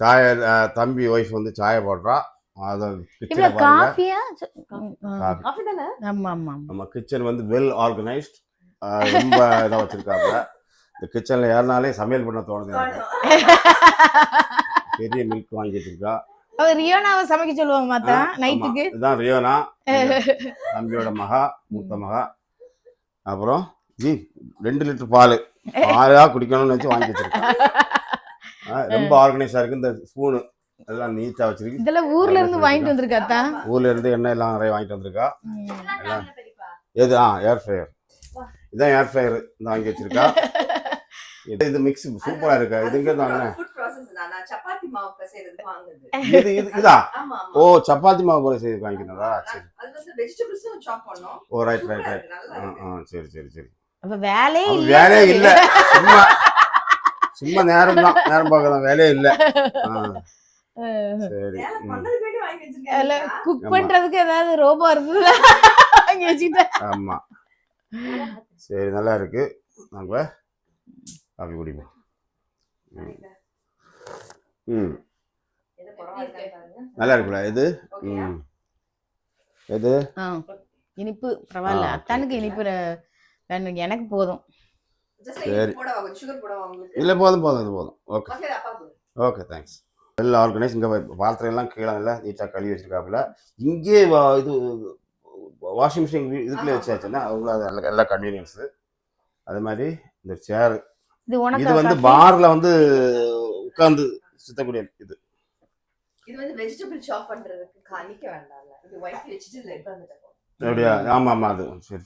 சாய தம்பி ஒய்ஃப் வந்து சாய போடுறா. அதை இப்ப காஃபியா காஃபி தானே? ஆமா ஆமா நம்ம கிச்சன் வந்து வெல் ஆர்கனைஸ்ட், ரொம்ப இதாக வச்சிருக்காங்க. இந்த கிச்சன்ல ஏறினாலே சமையல் பண்ண தோணுது. பெரிய மில்க் வாங்கி வச்சிருக்கா. ரியோனாவை சமைக்க சொல்லுவாங்க மாத்தா நைட்டுக்கு. இதுதான் ரியோனா, தம்பியோட மகா, மூத்த மகா. அப்புறம் 2 லிட்டர் பால் ஆறா குடிக்கணும்னு வச்சு வாங்கி வச்சிருக்கா. ரொம்ப ஆர்கனைஸா இருக்கு. இந்த ஸ்பூனு எல்லாம் நீட்டா வச்சிருக்கு. இதெல்லாம் ஊர்ல இருந்து வாங்கிட்டு வந்திருக்காத்தா. ஊர்ல இருந்து எண்ணெய் எல்லாம் நிறைய வாங்கிட்டு வந்திருக்கா. எது ஏர் ஃப்ரையர். இதான் ஏர் ஃப்ரையர் வாங்கி வச்சிருக்கா. இது மிக்ஸ் சூப்பரா இருக்கு. இது எங்க வாங்கின? சப்பாத்தி மாவு பிசைறதுக்கு வாங்குது. இதா? ஓ, சப்பாத்தி மாவு போல செய்து வாங்கினதா? சரி. அது வந்து வெஜிடபிள்ஸும் சாப் பண்ணோம். ஓ, ரைட். சரி சரி சரி. அப்ப வேலையே இல்ல. சும்மா நேரம் பார்க்கதான், வேலையே இல்ல. சரி. குக் பண்றதுக்கு ஏதாவது ரோபோ இருக்குதா? வாங்கி வச்சிட்டேன். ஆமா. சரி, நல்லா இருக்கு. நாங்க காபி குடிப்போம். நல்லா இருக்குல்ல இது? எது இனிப்பு பரவாயில்ல. அத்தானுக்கு இனிப்பு வேணும், எனக்கு போதும். சரி, இல்லை போதும் இது போதும். Okay thanks. Well organise. இங்கே பாத்திரம் எல்லாம் கீழே எல்லாம் நீட்டாக கழுவி வச்சிருக்காப்புல. இங்கே இது வாஷிங் மிஷின் இதுக்குள்ளே வச்சாச்சுன்னா அவ்வளோ எல்லா கன்வீனியன்ஸு. அது மாதிரி இந்த சேரு, இது வந்து பார்ல வந்து உட்கார்ந்து சுத்தக்கூடிய இது. இது வந்து வெஜிடபிள் சாப் பண்றதுக்கு காணிக்க வேண்டாம்ல. இது வைட் வெஜிடபிள் உட்கார்ந்துட்டோம். அப்படியா? ஆமா அது. சரி.